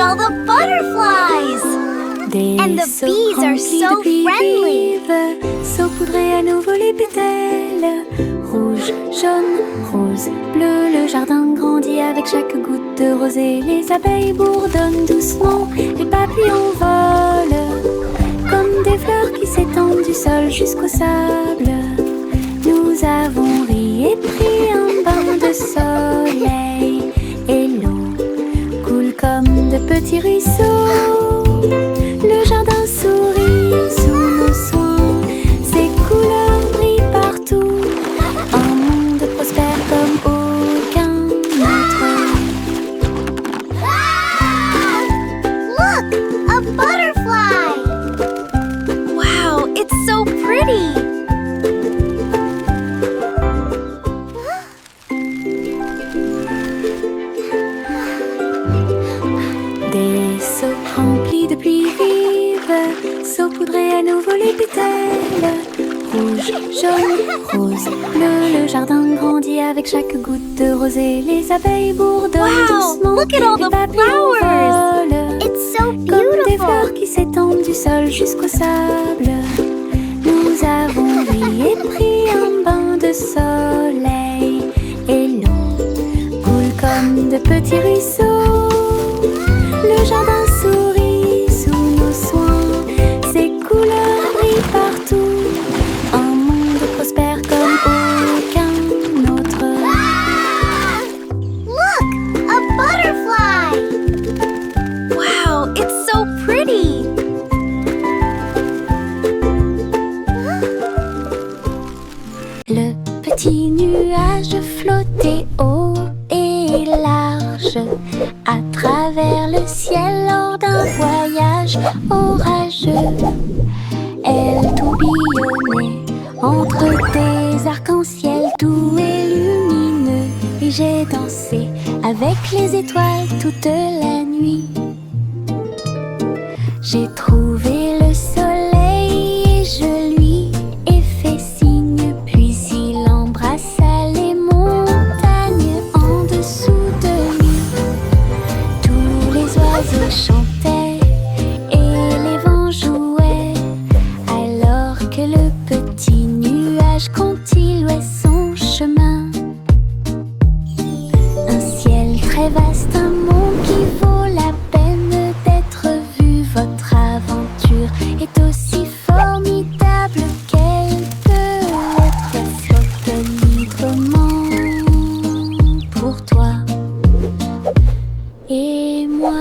all the butterflies! And the bees are so friendly! Saupoudrer à nouveau les pétales. Rouge, jaune, rose, bleu. Le jardin grandit avec chaque goutte de rosée. Les abeilles bourdonnent doucement. Les papillons volent comme des fleurs qui s'étendent du sol jusqu'au sable. Nous avons ri et pris un bain de soleil. Et l'eau coule comme de petits ruisseaux. Le jardin sourit sous nos soins. Ses couleurs brillent partout. Un monde prospère comme aucun autre. Look! A butterfly! Wow, it's so pretty! Des seaux remplis de pluie vive, saupoudrer à nouveau les pétales. Rouge, jaune, rose, bleu. Le jardin grandit avec chaque goutte de rosée. Les abeilles bourdonnent doucement. Look at all Les the papillons flowers! volent It's so comme des fleurs beautiful! qui s'étendent du sol jusqu'au sable. Nous avons ri et pris un bain de soleil. Et l'eau coule comme de petits ruisseaux. Le jardin sourit sous nos soins. Ses couleurs brillent partout. Un monde prospère comme aucun autre. Look! A butterfly! Wow, it's so pretty! Le petit nuage flottait haut et large à travers le ciel lors d'un voyage orageux. Elle tourbillonnait entre des arcs-en-ciel doux et lumineux. Et j'ai dansé avec les étoiles toute la nuit. J'ai trouvé le soleil et je lui ai fait signe. Puis il embrassa les montagnes en dessous de lui. Tous les oiseaux chantaient et les vents jouaient, alors que le petit nuage continuait son chemin. Un ciel très vaste, un monde qui vaut la peine d'être vu. Votre aventure est aussi formidable qu'elle peut être. Flotte librement pour toi et moi.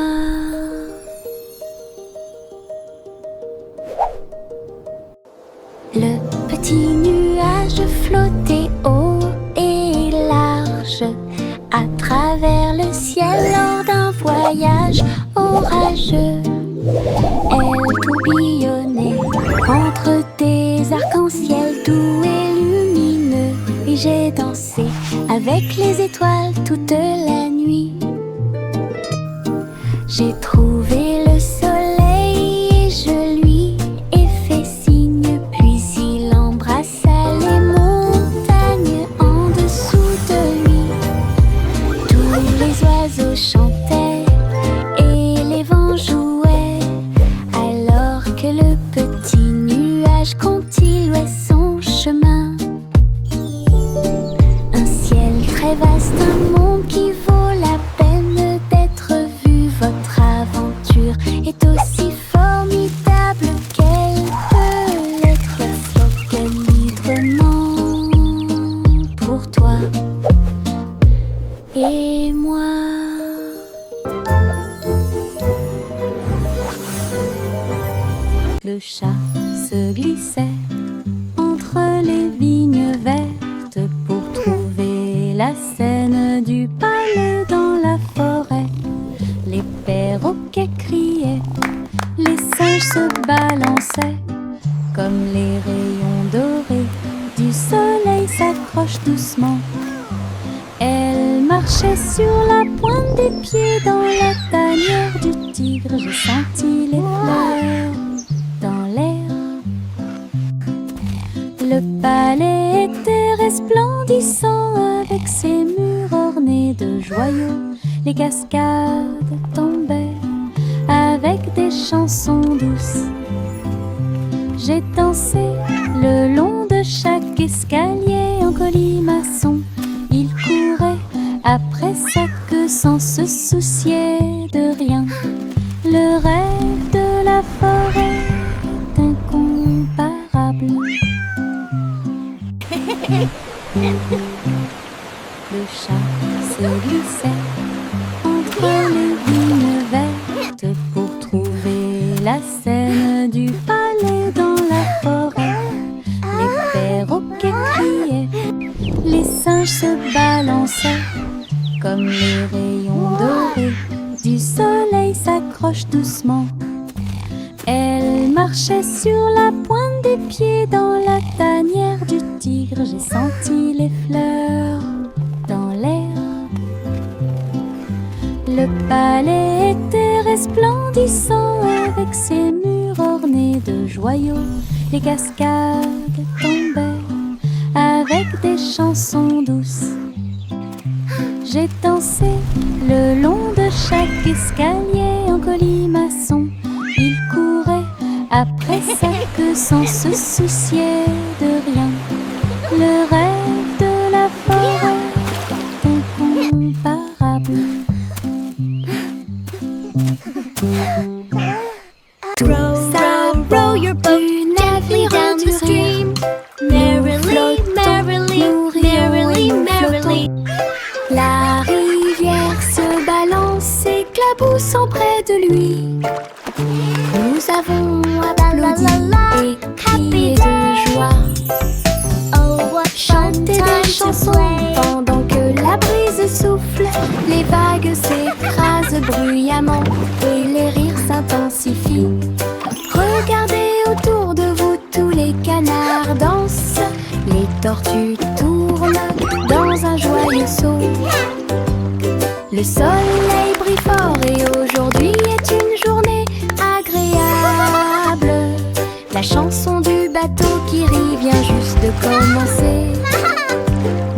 Le petit nuage flottait haut et large à travers le ciel lors d'un voyage orageux. Elle tourbillonnait entre des arcs-en-ciel doux et lumineux. Et j'ai dansé avec les étoiles toute la nuit. J'ai trouvé le soleil et je lui ai fait signe. Puis il embrassa les montagnes en dessous de lui. Tous les oiseaux chantaient et les vents jouaient, alors que le petit nuage continuait son chemin. Un ciel très vaste, un monde qui vaut la peine d'être vu. Votre aventure est aussi formidable qu'elle peut l'être. Flotte librement pour toi et moi. Le chat se glissait entre les vignes vertes pour trouver la scène du palais dans la forêt. Les perroquets criaient, les singes se balançaient comme les rayons dorés du soleil s'accrochent doucement. Elle marchait sur la pointe des pieds dans la tanière du tigre. J'ai senti les fleurs dans l'air. Le palais était resplendissant avec ses murs ornés de joyaux. Les cascades tombaient des chansons douces. J'ai dansé le long de chaque escalier en colimaçon. Il courait après sa queue sans se soucier de rien. Le rêve de la forêt est incomparable. Le chat se glissait entre les vignes vertes pour trouver la scène du palais dans la forêt. Les perroquets criaient, les singes se balançaient comme les rayons dorés du soleil s'accrochent doucement. Elle marchait sur la pointe des pieds dans la tanière du tigre. J'ai senti les fleurs dans l'air. Le palais était resplendissant avec ses murs ornés de joyaux. Les cascades tombaient avec des chansons douces. J'ai dansé le long de chaque escalier en colimaçon. Il courait après sa queue sans se soucier de rien. Le rêve de la forêt est incomparable. Row your boat gently down the stream. Merrily, merrily, merrily, merrily. La rivière se balance, éclaboussant près de lui. Nous avons applaudi et crié de joie. Oh, what fun Chanté time des to chansons play. pendant que la brise souffle. Les vagues s'écrasent bruyamment et les rires s'intensifient. Regardez autour de vous, tous les canards dansent. Les tortues tournent dans un joyeux saut. Le soleil brille fort et aujourd'hui est une journée agréable. La chanson du bateau qui rit vient juste de commencer.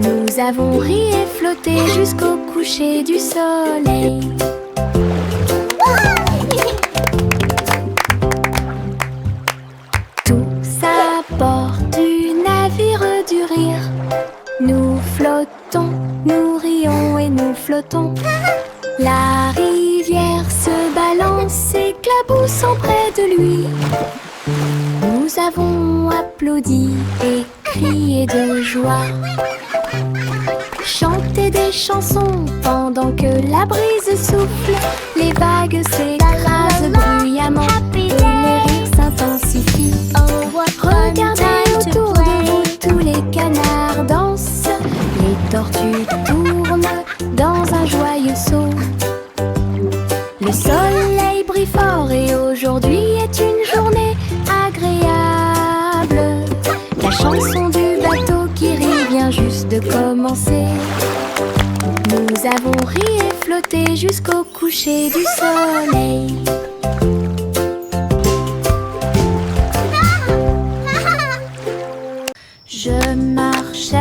Nous avons ri et flotté jusqu'au coucher du soleil. Tous à bord du navire du rire. Nous flottons, nous rions et nous flottons. La rivière se balance, éclaboussant près de lui. Nous avons applaudi et crié de joie. Chanté des chansons pendant que la brise souffle. Les vagues s'écrasent bruyamment et les rires s'intensifient. Oh, what fun Regardez time to autour de play. vous, tous les canards dansent. Les tortues tournent dans un joyeux saut. Le soleil brille fort et aujourd'hui est une journée agréable. La chanson du bateau qui rit vient juste de commencer. Nous avons ri et flotté jusqu'au coucher du soleil. Je marchais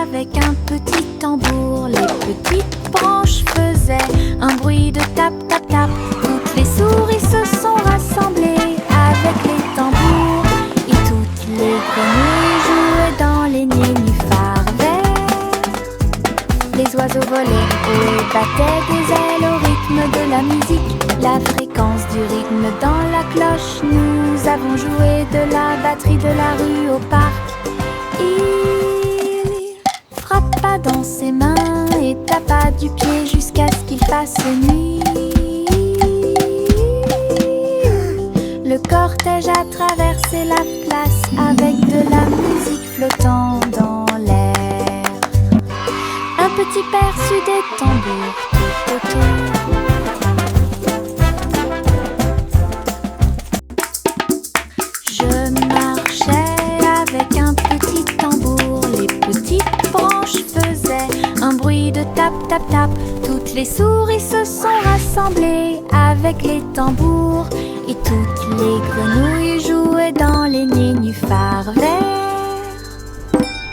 avec un petit tambour. Les petites branches faisaient un bruit de tap tap tap. Toutes les souris se sont rassemblées avec les tambours. Et toutes les grenouilles jouaient dans les nénuphars verts. Les oiseaux volaient et battaient des ailes au rythme de la musique. La fréquence du rythme dans la cloche. Nous avons joué de la batterie de la rue au parc. Il frappa dans ses mains et tapa du pied jusqu'à ce qu'il fasse nuit. Le cortège a traversé la place avec de la musique flottant dans l'air. Un petit perçu des tambours tout autour. Je marchais avec un petit tambour. Les petites branches faisaient un bruit de tap tap tap. Toutes les souris se sont rassemblées avec les tambours. Et toutes les grenouilles jouaient dans les nénuphars verts.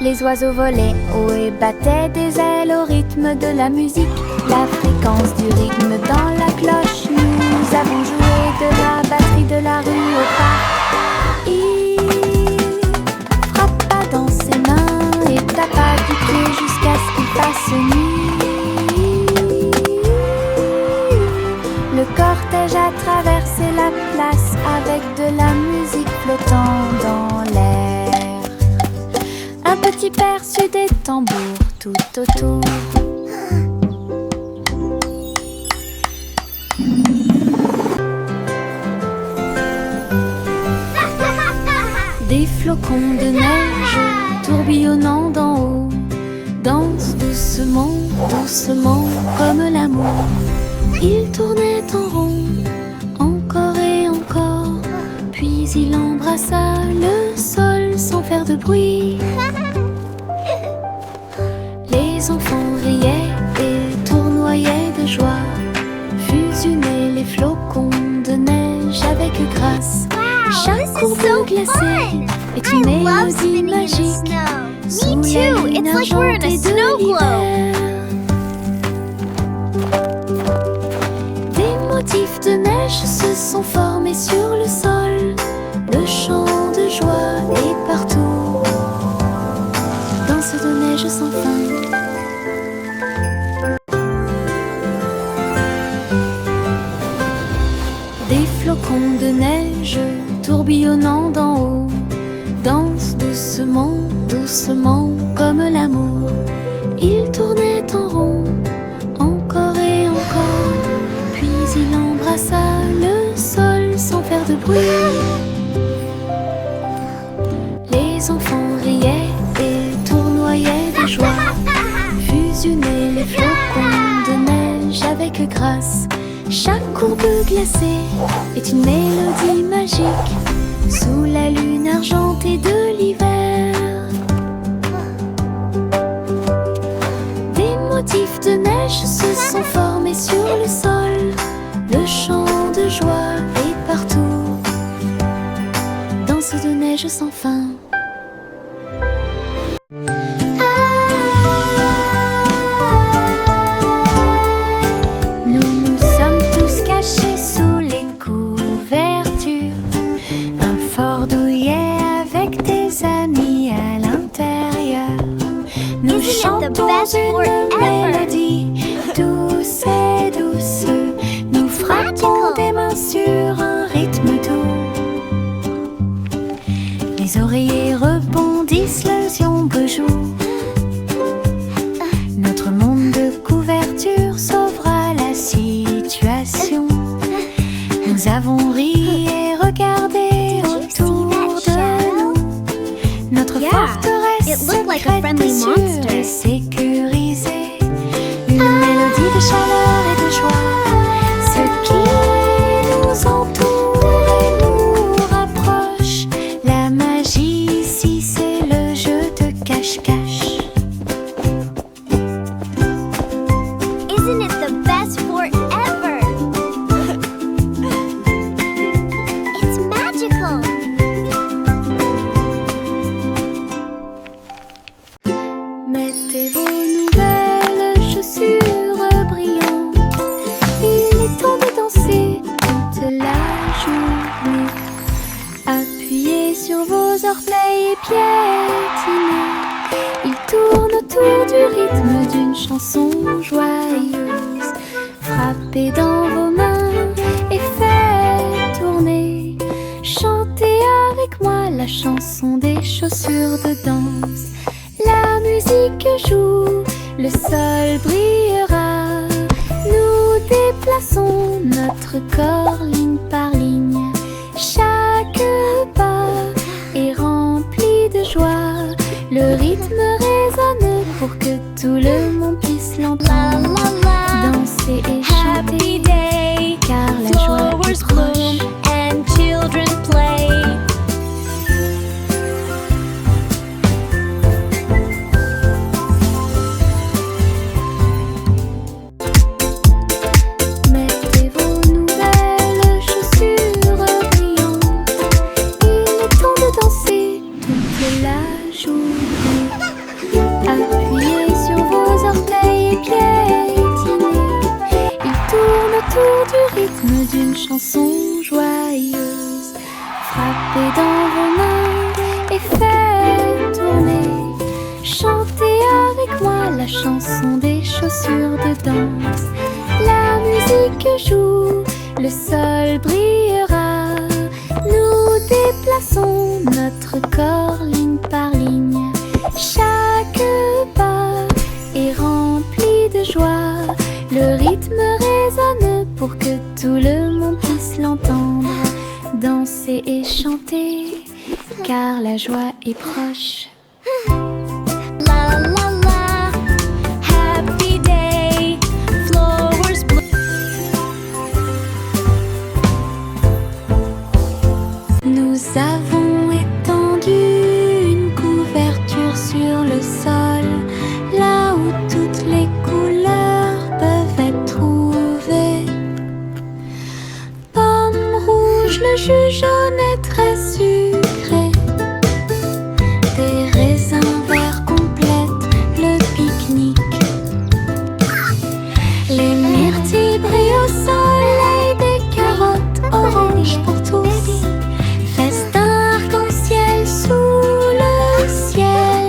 Les oiseaux volaient haut et battaient des ailes au rythme de la musique. La fréquence du rythme dans la cloche. Nous Nous avons joué de la batterie de la rue au parc. Il frappa dans ses mains et tapa du pied jusqu'à ce qu'il fasse nuit. Le cortège a traversé la place avec de la musique flottant dans l'air. Un petit perçu des tambours tout autour. Des flocons de neige tourbillonnant d'en haut dansent doucement, doucement comme l'amour. Il tournait en rond, encore et encore, puis il embrassa le sol sans faire de bruit. Les enfants riaient et tournoyaient de joie, fusionnaient les flocons de neige avec grâce. Chaque courbe glacée est une mélodie magique sous la lune argentée de l'hiver. Des motifs de neige se sont formés sur le sol. Le chant de joie est partout. Danse de neige sans fin. Des flocons de neige tourbillonnant d'en haut dansent doucement, doucement comme l'amour. Il tournait en rond, encore et encore, puis il embrassa le sol sans faire de bruit. Les enfants riaient et tournoyaient de joie, fusionnaient les flocons de neige avec grâce. Chaque courbe glacée est une mélodie magique sous la lune argentée de l'hiver. Des motifs de neige se sont formés sur le sol. Le chant de joie est partout. Danse de neige sans fin. Sous les couvertures, un fort douillet avec des amis à l'intérieur. Nous chantons une mélodie douce et douce. Nous frappons des mains sur un rythme doux. Les oreillers rebondissent, leurs ombres jouent. Notre monde de couverture sauvera la situation. Nous avons ri et regardé autour de nous. Notre forteresse secrète est sûre et sécurisée. Une mélodie de chaleur et de joie. Ce qui nous entoure et nous rapproche. La magie ici, c'est le jeu de cache-cache. Isn't it the best forever? It's magical. Mettez vos nouvelles chaussures brillantes. Il est temps de danser toute la journée. Appuyez sur vos orteils et piétinez. Ils tournent autour du rythme d'une chanson joyeuse. Frappez dans vos mains et faites tourner. Chantez avec moi la chanson des chaussures de danse. La musique joue, le sol brillera. Nous déplaçons notre corps ligne par ligne. Chaque pas est rempli de joie. Le rythme résonne pour que tout le monde puisse l'entendre. Danser et chanter, car la joie est proche. And children play. Mettez vos nouvelles chaussures brillantes. Il est temps de danser toute la journée. Appuyez sur vos orteils d'une chanson joyeuse. Frappez dans vos mains et faites tourner. Chantez avec moi la chanson des chaussures de danse. La musique joue, le sol brillera. Nous déplaçons notre corps ligne par ligne. Chaque pas est rempli de joie. Le rythme résonne pour que tout le monde puisse l'entendre. Danser et chanter, car la joie est proche. La la la, happy day, flowers bloom. Nous avons étendu une couverture sur le sol, là où toutes les couleurs peuvent être trouvées. Pomme rouge, le jus jaune est très sucré. Des raisins verts complètent le pique-nique. Les myrtilles brillent au soleil, des carottes oranges pour tous. Festin arc-en-ciel sous le ciel.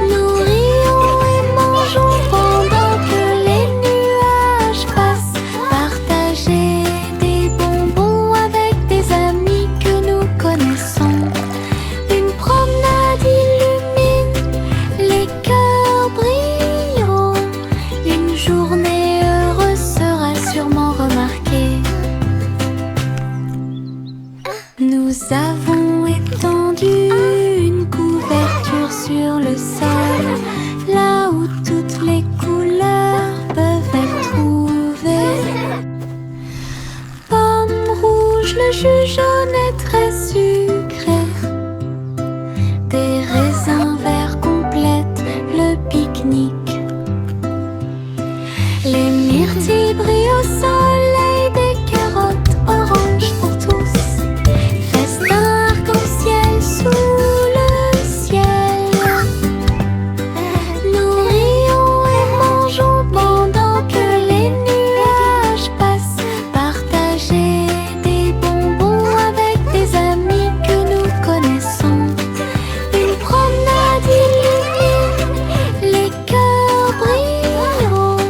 Nous rions et mangeons pendant que les nuages passent. Partager des bonbons avec des amis que nous connaissons. Une promenade illumine, les cœurs brilleront. Une journée heureuse sera sûrement remarquée. Nous avons étendu une couverture sur le sol, là où toutes les couleurs peuvent être trouvées. Pomme rouge, le jus jaune est très sucré. Des raisins verts complètent le pique-nique. Les myrtilles brillent au soleil, des carottes oranges pour tous. Festin arc-en-ciel sous le ciel. Nous rions et mangeons pendant que les nuages passent. Partager des bonbons avec des amis que nous connaissons. Une promenade illumine, les cœurs brilleront.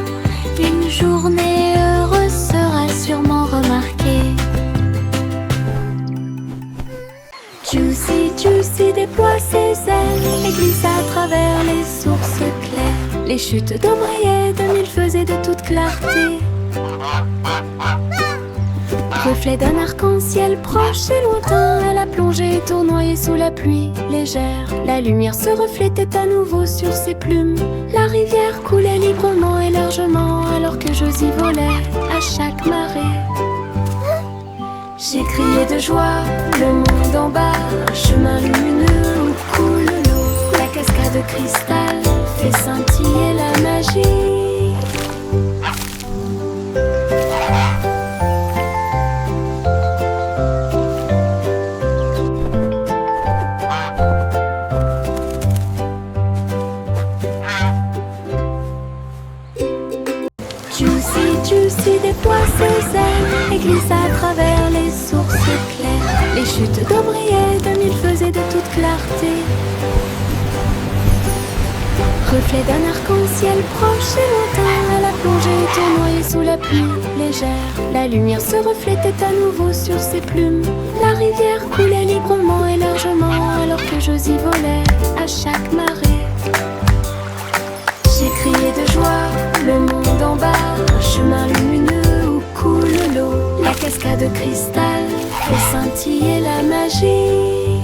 Une journée heureuse sera sûrement remarquée. Juicy, Juicy déploie ses ailes et glisse à travers les sources claires. Les chutes d'Aubrier de mille faisaient de toute clarté. Reflet d'un arc-en-ciel proche et lointain, elle a plongé et tournoyé sous la pluie légère. La lumière se reflétait à nouveau sur ses plumes. La rivière coulait librement et largement alors que Josie volait à chaque marée. J'ai crié de joie, le monde en bas, un chemin lumineux où coule l'eau. La cascade de cristal fait scintiller la magie. Juicy, Juicy déploie ses ailes et glisse à travers les sources claires. Les chutes d'Aubrier de mille faisaient de toute clarté. Reflet d'un arc-en-ciel proche et lointain, elle a plongé et tournoyé sous la pluie légère. La lumière se reflétait à nouveau sur ses plumes. La rivière coulait librement et largement alors que Josie volait à chaque marée. J'ai crié de joie, le monde en bas, un chemin lumineux où coule l'eau. La cascade de cristal fait scintiller la magie.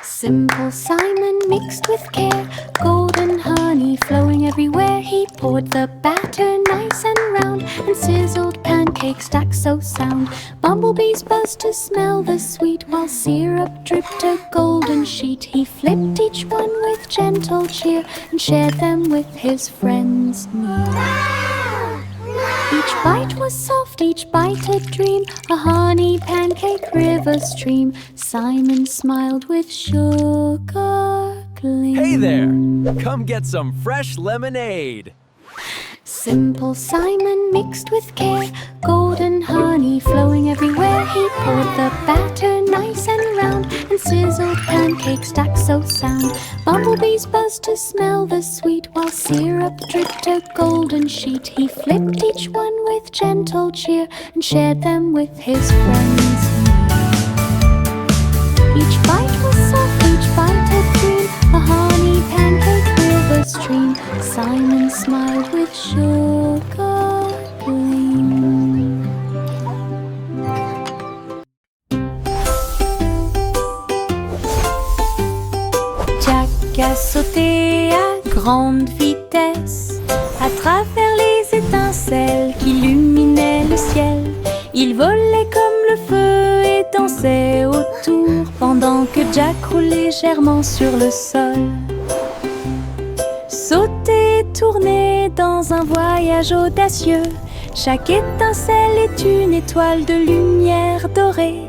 Simple Simon mixed with care, golden honey flowing everywhere. He poured the batter nice and round, and sizzled pancakes stacked so sound. Bumblebees buzzed to smell the sweet, while syrup dripped a golden sheet. He flipped each one with gentle cheer, and shared them with his friends near. Each bite was soft, each bite a dream, a honey pancake river stream. Simon smiled with sugar gleam. Hey there! Come get some fresh lemonade. Simple Simon mixed with care, golden honey flowing everywhere. He poured the batter nice and round, and sizzled pancakes stacked so sound. Bumblebees buzzed to smell the sweet, while syrup dripped a golden sheet. He flipped each one with gentle cheer, and shared them with his friends. Each bite was soft, each bite a dream, a honey pancake river stream. Simon smiled with sugar gleam. Jack a sauté à grande vitesse à travers les étincelles qui illuminaient le ciel. Il volait comme le feu et dansait autour pendant que Jack roulait légèrement sur le sol. Sauter, tourner dans un voyage audacieux. Chaque étincelle est une étoile de lumière dorée.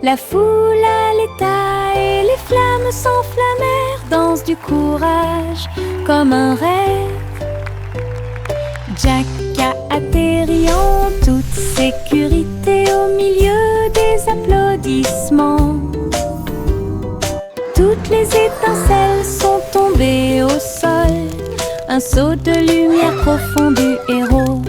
La foule à l'état et les flammes s'enflammèrent. Danse du courage comme un rêve. Jack a atterri en toute sécurité au milieu des applaudissements. Toutes les étincelles sont tombées au sol. Un saut de lumière profond du héros.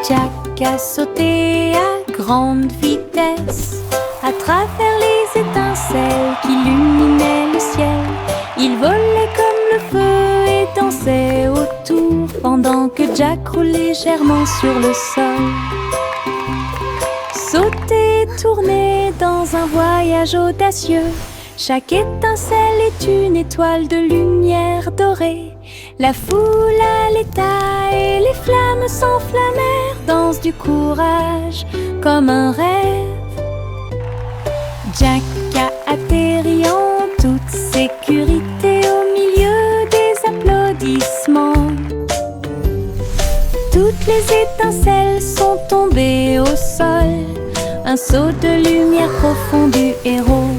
Jack a sauté à grande vitesse à travers les étincelles qui illuminaient le ciel. Il volait comme le feu et dansait autour pendant que Jack roulait légèrement sur le sol. Sauter, tourner dans un voyage audacieux. Chaque étincelle est une étoile de lumière dorée. La foule à l'état et les flammes s'enflammèrent. Danse du courage comme un rêve. Jack a atterri en toute sécurité au milieu des applaudissements. Toutes les étincelles sont tombées au sol. Un saut de lumière profond du héros.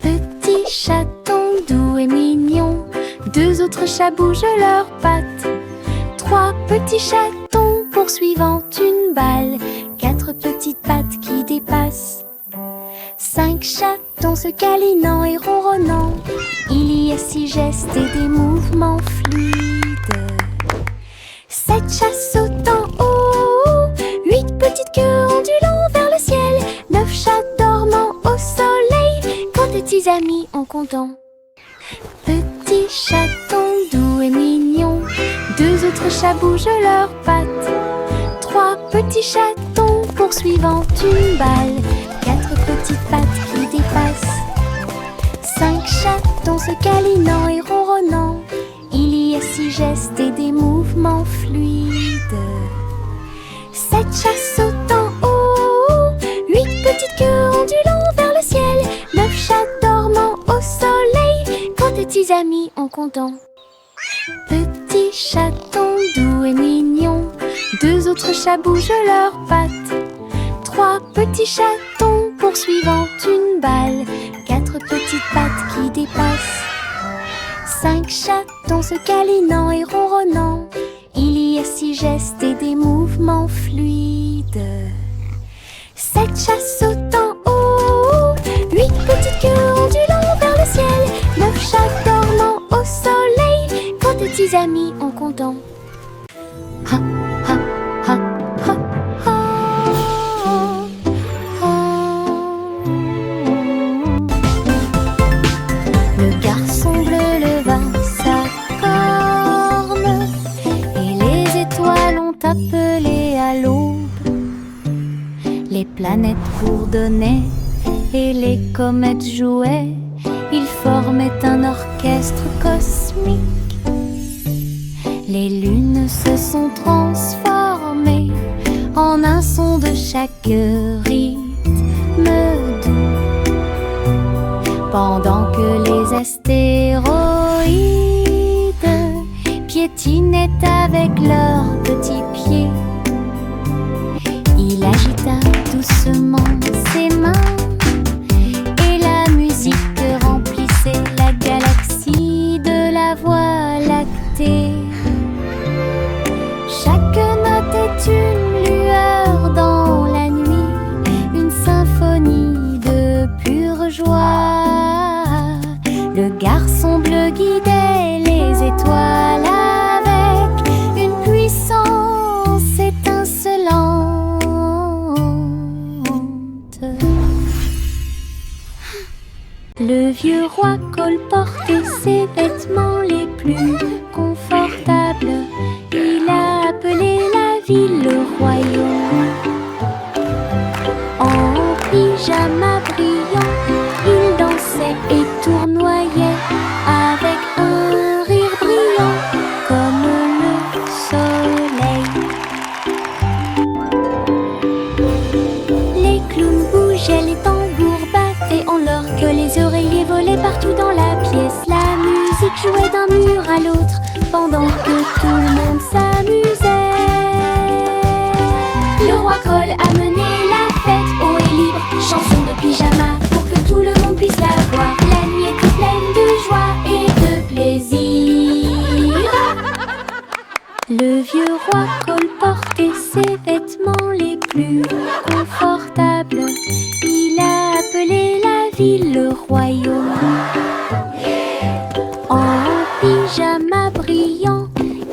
Petit chaton doux et mignon, deux autres chats bougent leurs pattes. Trois petits chatons poursuivant une balle, quatre petites pattes qui dépassent. Cinq chatons se câlinant et ronronnant. Il y a six gestes et des mouvements fluides. Sept chats sautant haut, huit petites queues ondulant vers le ciel. Neuf chats dormant au soleil, quand tes petits amis en comptant. Petit chaton doux et mignon, deux autres chats bougent leurs pattes. Trois petits chatons poursuivant une balle, quatre petites pattes qui dépassent. Cinq chatons se câlinant et ronronnant. Il y a six gestes et des mouvements fluides. Sept chats sautant haut, huit petites queues ondulant vers le ciel. Neuf chats dormant au soleil, quand tes petits amis en comptant. Petit chaton doux et mignon, deux autres chats bougent leurs pattes. Trois petits chatons poursuivant une balle, quatre petites pattes qui dépassent. Cinq chatons se câlinant et ronronnant. Il y a six gestes et des mouvements fluides. Sept chats sautant haut, huit petites queues ondulant vers le ciel. Neuf chats dormant au soleil, quand tes petits amis en comptant. Ha, ha, ha, ha, ha, ha. Le garçon bleu leva sa corne et les étoiles ont appelé à l'aube. Les planètes bourdonnaient et les comètes jouaient. Ils formaient un orchestre cosmique. Les lunes se sont transformées en un son de chaque rythme doux. pendant que les astéroïdes piétinaient avec leurs petits pieds. Il agita doucement ses mains et la musique remplissait la galaxie de la Voie lactée. Chaque note est une lueur dans la nuit, une symphonie de pure joie. Le garçon bleu guidait les étoiles avec une puissance étincelante. Le vieux roi colportait ses vêtements les plus confortables. Il a appelé la ville le royaume. En pyjama brillant, il dansait et tournoyait avec un rire brillant comme le soleil. Les clowns bougeaient, les tambours battaient en l'or que les oreillers volaient partout dans la pièce. La musique jouait d'un mur à l'autre pendant que tout le monde s'amusait. Le roi Cole a mené la fête haut et libre, chanson de pyjama pour que tout le monde puisse la voir. La nuit était pleine de joie et de plaisir. Le vieux roi Cole portait ses vêtements les plus confortables. Il a appelé la ville le royaume. En pyjama brillant,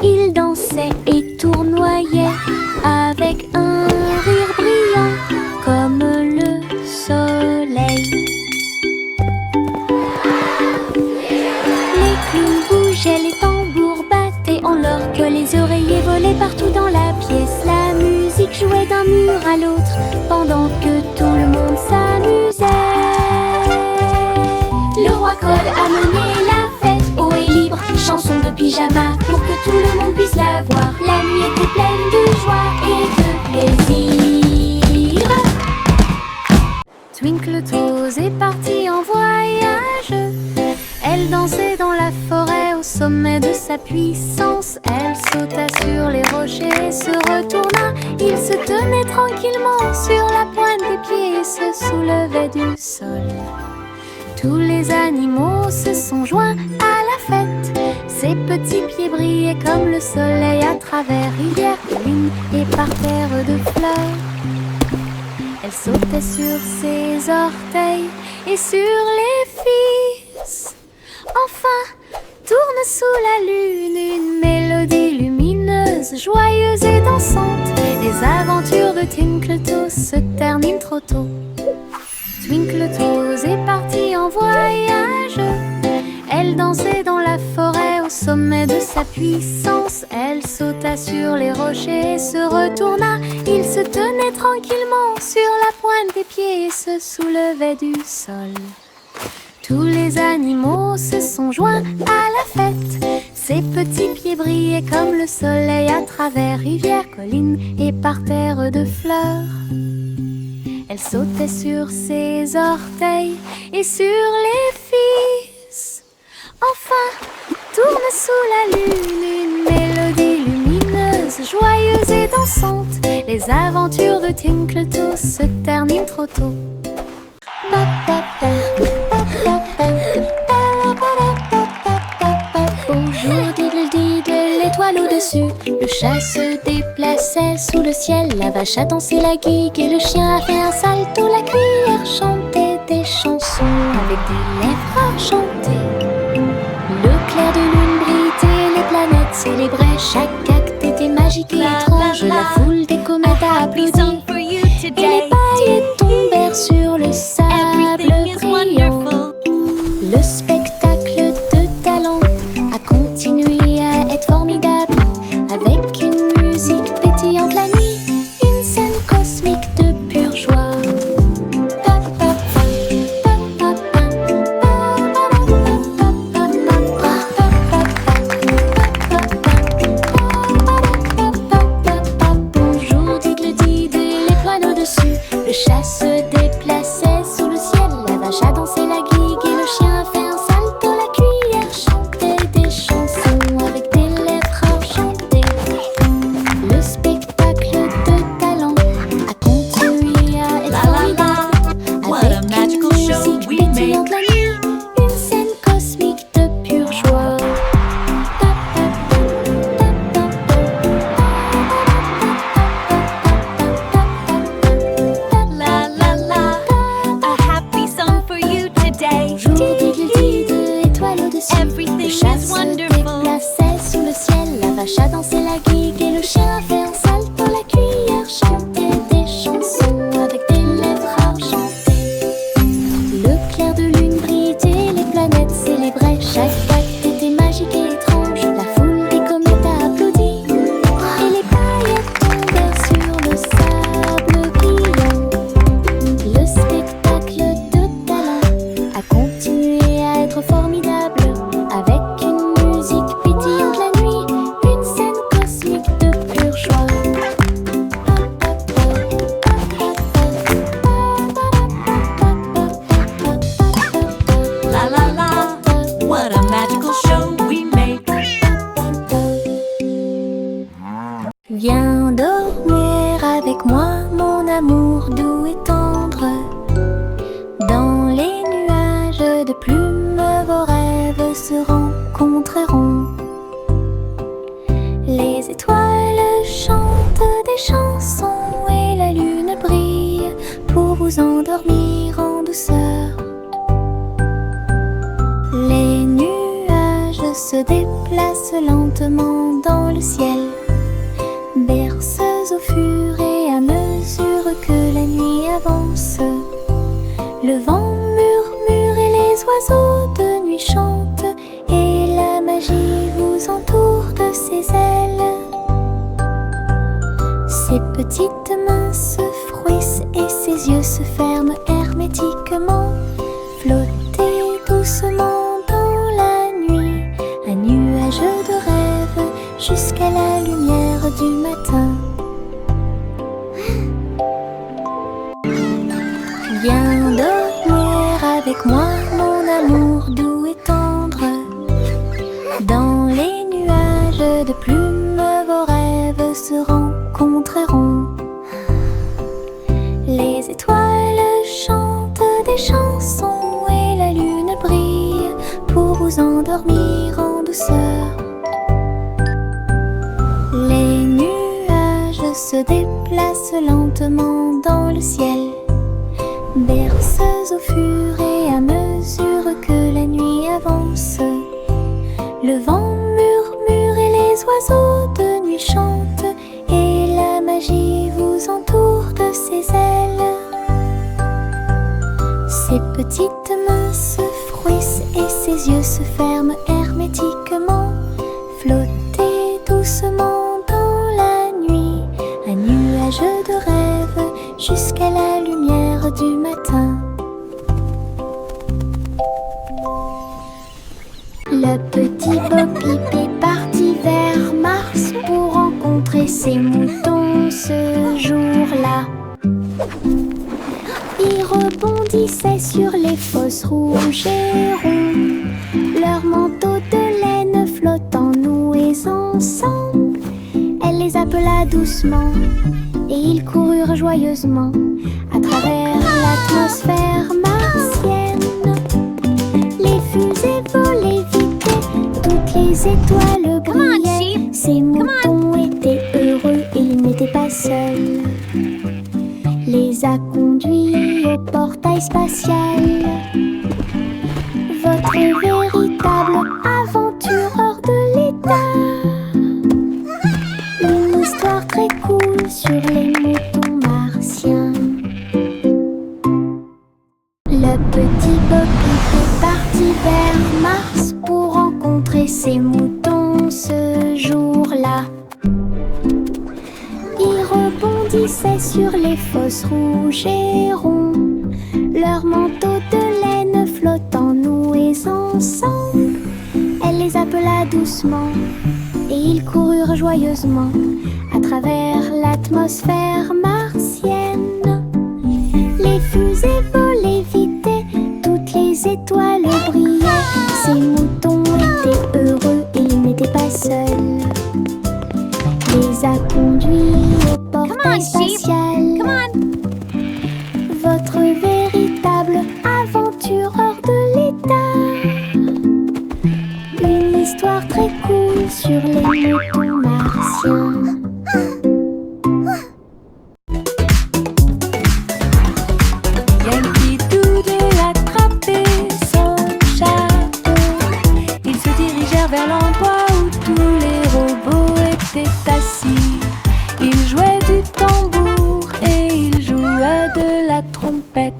il dansait et tournoyait avec un rire brillant comme le soleil. Les clowns bougeaient, les tambours battaient en l'or que les oreillers volaient partout dans la pièce. La musique jouait d'un mur à l'autre pendant que tout le monde s'amusait. Le roi Cole a mené la fête haut et libre, chanson de pyjama pour que tout le monde puisse la voir. La nuit était pleine de joie et de plaisir. Twinkle Toes est partie en voyage. Elle dansait dans la forêt au sommet de sa puissance. Elle sauta sur les rochers et se retourna. Il se tenait tranquillement sur la pointe des pieds et se soulevait du sol. Tous les animaux se sont joints à la fête. Ses petits pieds brillaient comme le soleil à travers rivières, collines et parterres de fleurs. Elle sautait sur ses orteils et sur les fils. Enfin, tourne sous la lune une mélodie lumineuse, joyeuse et dansante. Les aventures de Twinkle Toes se terminent trop tôt. Twinkle Toes est partie en voyage. Elle dansait dans la forêt au sommet de sa puissance. Elle sauta sur les rochers et se retourna. Il se tenait tranquillement sur la pointe des pieds et se soulevait du sol. Tous les animaux se sont joints à la fête. Ses petits pieds brillaient comme le soleil à travers rivières, collines et parterres de fleurs. Elle sautait sur ses orteils et sur les fils. Enfin, tourne sous la lune une mélodie lumineuse, joyeuse et dansante. Les aventures de Twinkle Toes se terminent trop tôt. Bonjour diddle-diddle, l'étoile au-dessus. Le chat se déplaçait sous le ciel. La vache a dansé la gigue et le chien a fait un salto. La cuillère chantait des chansons avec des lèvres enchantées. Le clair de lune brillait, les planètes célébraient. Chaque acte était magique et étrange. La foule des comètes a applaudi et les paillettes tombèrent sur le sable brillant. Le spectacle de talent a continué à être formidable, avec une musique pétillante la nuit, une scène cosmique de pure joie. Bonjour diddle-diddle, l'étoile au-dessus. Le chat se déplaçait sous le ciel. La vache a dansé la gigue et le chien amour doux et tendre. Dans les nuages de plumes, vos rêves se rencontreront. Les étoiles chantent des chansons et la lune brille pour vous endormir en douceur. Les nuages se déplacent lentement dans le ciel, berceuses au fur et à mesure que la nuit avance. Le vent murmure et les oiseaux de nuit chantent, et la magie vous entoure de ses ailes. Ses petites mains se frouissent et ses yeux se ferment hermétiquement. Flottez doucement dans la nuit, un nuage de rêve jusqu'à la lumière du matin. Viens dormir avec moi, mon amour doux et tendre. Dans les nuages de plumes, vos rêves se rencontreront. Les étoiles chantent des chansons et la lune brille pour vous endormir en douceur. Les nuages se déplacent lentement dans le ciel, berceuses au fur et à mesure que la nuit avance. Le vent murmure et les oiseaux de nuit chantent, et la magie vous entoure de ses ailes. Ses petites mains se frouissent et ses yeux se ferment hermétiquement. Flottez doucement dans la nuit, un nuage de rêve jusqu'à la lumière du matin. Le petit Bo-Peep est parti vers Mars pour rencontrer ses moutons ce jour-là. Ils rebondissaient sur les fosses rouges et ronds, leurs manteaux de laine flottant noués ensemble. Elle les appela doucement et ils coururent joyeusement à travers l'atmosphère martienne. Les fusées volaient vite, toutes les étoiles brillaient. Ces moutons étaient heureux et ils n'étaient pas seuls. Les a conduits au portail spatial. Votre véritable aventureur de l'état. Une histoire très cool sur les moutons martiens. Le petit Bo-Peep est parti vers Mars pour rencontrer ses moutons ce jour-là. Ils rebondissaient sur les fosses rouges et ronds, leurs manteaux de laine flottant noués ensemble. Elle les appela doucement et ils coururent joyeusement à travers l'atmosphère martienne. Les fusées volaient vite, toutes les étoiles brillaient. Ces moutons étaient heureux et ils n'étaient pas seuls. Les a conduits au portail spatial. Votre véritable aventureur de l'état. Une histoire très cool sur les moutons martiens. Yankee Doodle attrapait son chapeau. Ils se dirigèrent vers l'endroit où tous les robots étaient assis. Ils jouaient du tambour et ils jouaient de la trompette.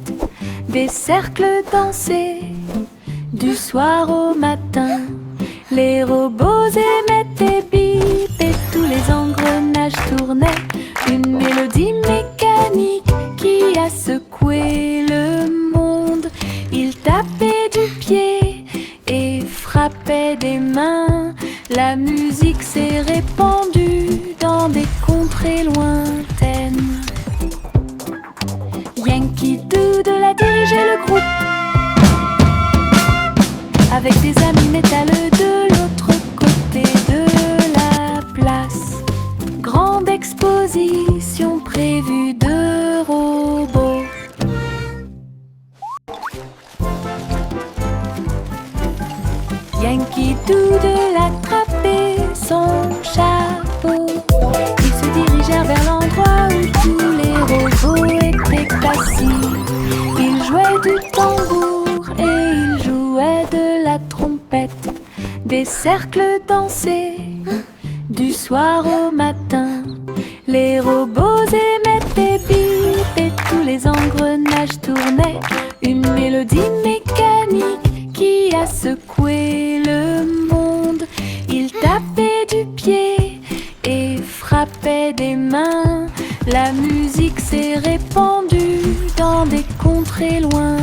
Des cercles dansaient du soir au matin. Les robots émettaient bip et tous les engrenages tournaient. Une mélodie mécanique qui a secoué le monde. Ils tapaient du pied et frappaient des mains. La musique s'est répandue dans des contrées lointaines. Yankee Doodle a dirigé le groupe avec des amis métalleux de l'autre côté de cercle dansait du soir au matin. Les robots émettaient des bips et tous les engrenages tournaient. Une mélodie mécanique qui a secoué le monde. Il tapait du pied et frappait des mains. La musique s'est répandue dans des contrées loin.